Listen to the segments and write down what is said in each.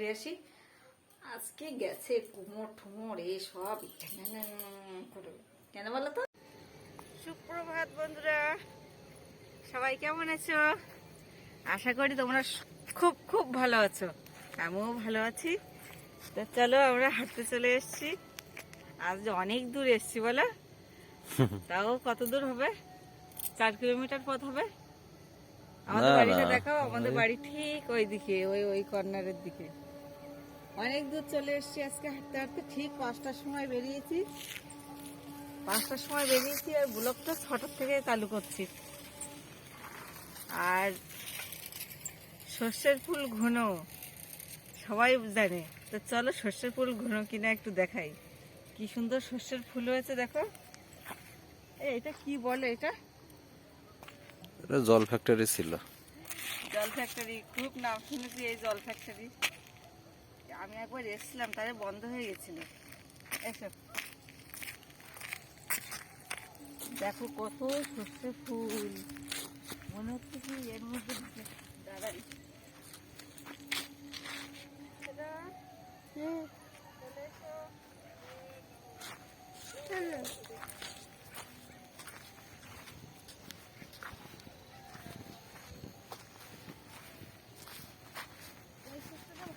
ঘুরে আসি। আজকে গেছে কুমোর ঠুমোর সব কেন বলো তো। সুপ্রভাত বন্ধুরা, সবাই কেমন আছো? আশা করি তোমরা খুব খুব ভালো আছো, আমিও ভালো আছি। তো চলো আমরা হাঁটতে চলে এসেছি। আজ অনেক দূর এসেছি বলো, তাও কত দূর হবে? 4 কিলোমিটার পথ হবে। আমাদের বাড়িটা দেখাও, আমাদের বাড়ি ঠিক ওই দিকে, ওই কর্নারের দিকে। অনেক দূর চলে এসেছি আজকে হাঁটতে হাঁটতে। ঠিক 5টার সময় বেরিয়েছি, 5টার সময় বেরিয়েছি আর ব্লগটা 6টার থেকে চালু করছি। আর সর্ষের ফুল ঘন সবাই জানে, তো চলো সর্ষের ফুল ঘন কিনা একটু দেখাই। কি সুন্দর সর্ষের ফুল হয়েছে দেখো। এটা কি বলে? এটা জল ফ্যাক্টরি ছিল। জল ফ্যাক্টরি, খুব নাম শুনেছি এই জল ফ্যাক্টরি। আমি একবার এসেছিলাম, তারে বন্ধ হয়ে গেছিল। এসব দেখো কত সর্ষে ফুল, মনে হচ্ছে কি এর মধ্যে দাঁড়াই।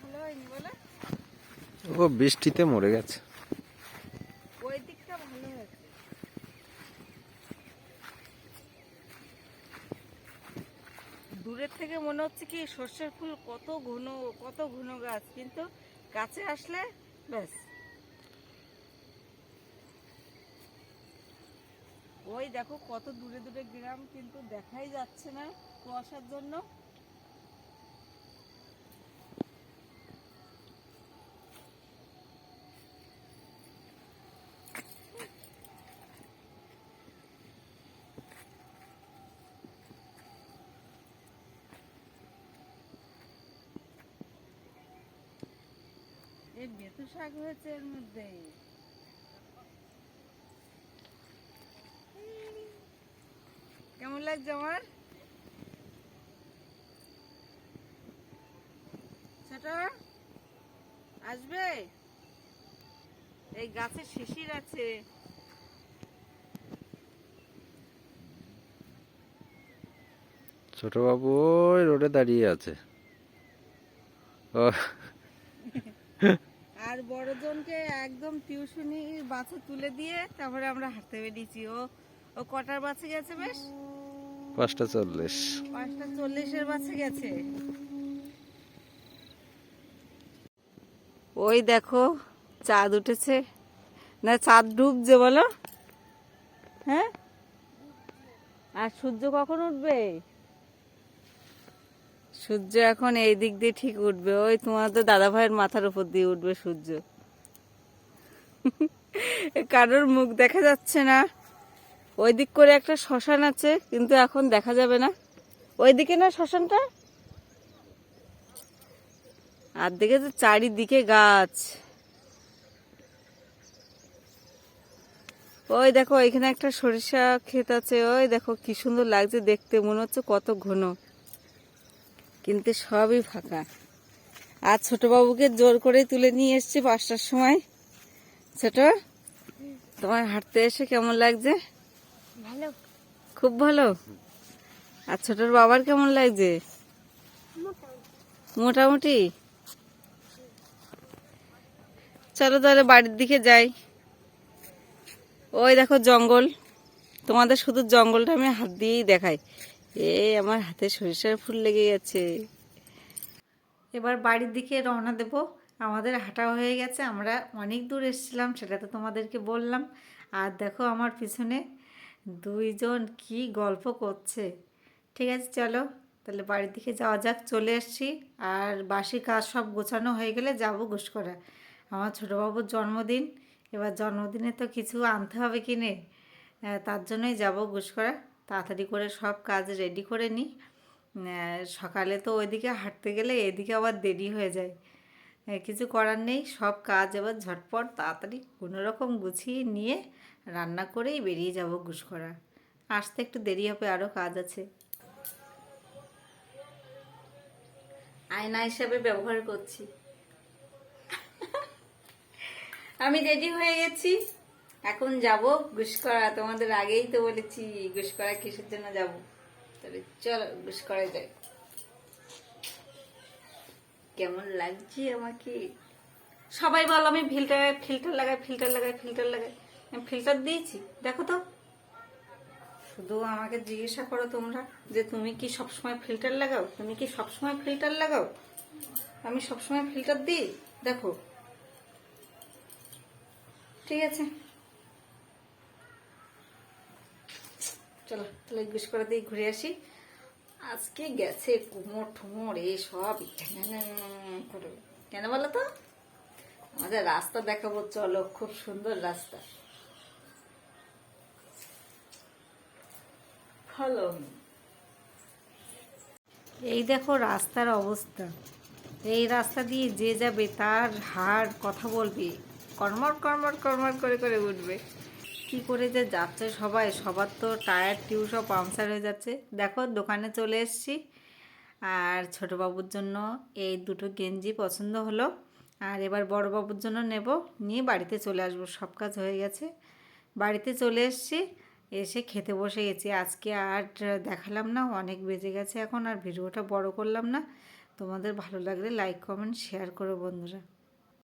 ভালো হয়নি বলে, ও বৃষ্টিতে মরে গেছে। ওই দিকটা ভালো হয়েছে। দূরের থেকে মনে হচ্ছে কি সর্ষের ফুল কত ঘন, কত ঘন গাছ, কিন্তু কাছে আসলে ব্যাস ওই দেখো কত দূরে দূরে গ্রাম, কিন্তু দেখাই যাচ্ছে না কুয়াশার জন্য। এই বেতু শাক হয়েছে এর মধ্যে। কেমন লাগছে আমার? ছোট আসবে? এই গাছে শিশির আছে। ছোট বাবু ওই রোডে দাঁড়িয়ে আছে। আর বড়জনকে একদম টিউশনি বাসে তুলে দিয়ে তারপরে আমরা হাঁটতে বেরিয়েছি। ও কটার বাসে গেছে? বেশ 5:40। 5:40-এর বাসে গেছে। ওই দেখো চাঁদ উঠেছে, না চাঁদ ডুবছে বলো। হ্যাঁ, আর সূর্য কখন উঠবে? সূর্য এখন এই দিক দিয়ে ঠিক উঠবে, ওই তোমাদের দাদা ভাইয়ের মাথার উপর দিয়ে উঠবে সূর্য। কারোর মুখ দেখা যাচ্ছে না। ওই দিক করে একটা শ্মশান আছে, কিন্তু এখন দেখা যাবে না। ওই দিকে না শ্মশানটা, আর দিকে তো চারিদিকে গাছ। ওই দেখো এখানে একটা সরিষা ক্ষেত আছে, ওই দেখো কি সুন্দর লাগছে দেখতে, মনে হচ্ছে কত ঘন, কিন্তু সবই ফাঁকা। আর ছোট বাবুকে জোর করে তুলে নিয়ে এসছি 5টার সময়। ছোট, তোমার হাঁটতে এসে কেমন লাগছে? ভালো, খুব ভালো। আর ছোটর বাবার কেমন লাগছে? মোটামুটি। চলো তাহলে বাড়ির দিকে যাই। ওই দেখো জঙ্গল, তোমাদের শুধু জঙ্গলটা আমি হাত দিয়েই দেখাই। আমার হাতে সরিষার ফুল লেগে গেছে। এবার বাড়ির দিকে রওনা দেব। আমাদের হাঁটা হয়ে গেছে, আমরা অনেক দূর এসেছিলাম, সেটা তো তোমাদেরকে বললাম। আর দেখো আমার পিছনে দুইজন কি গল্প করছে। ঠিক আছে চলো তাহলে বাড়ির দিকে যাওয়া যাক। চলে এসেছি, আর বাসি কাজ সব গোছানো হয়ে গেলে যাব ঘুষকরা। আমার ছোটোবাবুর জন্মদিন, এবার জন্মদিনে তো কিছু আনতে হবে কিনে, তার জন্যই যাব ঘুষকরা। তাড়াতাড়ি করে সব কাজ রেডি করে নিই। সকালে তো ওইদিকে হাঁটতে গেলে এদিকে আবার দেরি হয়ে যায়। কিছু করার নেই, সব কাজ এবার ঝটপট তাড়াতাড়ি কোনোরকম গুছিয়ে নিয়ে রান্না করেই বেরিয়ে যাব ঘুষকরা। আসতে একটু দেরি হবে, আরও কাজ আছে। আয়না হিসাবে ব্যবহার করছি। আমি রেডি হয়ে গেছি, এখন যাব গুসকরা। তোমাদের আগেই তো বলেছি গুসকরা কিসের জন্য যাব। তাহলে চলো গুসকরা যাই। কেমন লাগছে আমাকে সবাই বলো আমি ফিল্টার ফিল্টার লাগাই ফিল্টার লাগাই ফিল্টার লাগাই। আমি ফিল্টার দিয়েছি, দেখো তো। শুধু আমাকে জিজ্ঞাসা করো তোমরা যে তুমি কি সবসময় ফিল্টার লাগাও, তুমি কি সবসময় ফিল্টার লাগাও। আমি সবসময় ফিল্টার দিই, দেখো। ঠিক আছে, চলো তাহলে গুছ করে দিয়ে ঘুরে আসি। আজকে গেছে কুমোর ঠুমোর এই সব করবে। কেন বলো তো, আমাদের রাস্তা দেখাবো, চলো। খুব সুন্দর রাস্তা, ফলো। এই দেখো রাস্তার অবস্থা। এই রাস্তা দিয়ে যে যাবে তার হাড় কথা বলবে, কর্মর কর্মর কর্মর করে করে উঠবে। কি করে যে যাচ্ছে সবাই, সবার তো টায়ার টিউ সব পাংচার হয়ে যাচ্ছে। দেখো দোকানে চলে এসেছি, আর ছোটো বাবুর জন্য এই দুটো গেঞ্জি পছন্দ হলো, আর এবার বড় বাবুর জন্য নেব, নিয়ে বাড়িতে চলে আসবো। সব কাজ হয়ে গেছে, বাড়িতে চলে এসেছি, এসে খেতে বসে গেছি। আজকে আর দেখালাম না, অনেক বেজে গেছে এখন, আর ভিডিওটা বড় করলাম না। তোমাদের ভালো লাগলে লাইক কমেন্ট শেয়ার করো বন্ধুরা।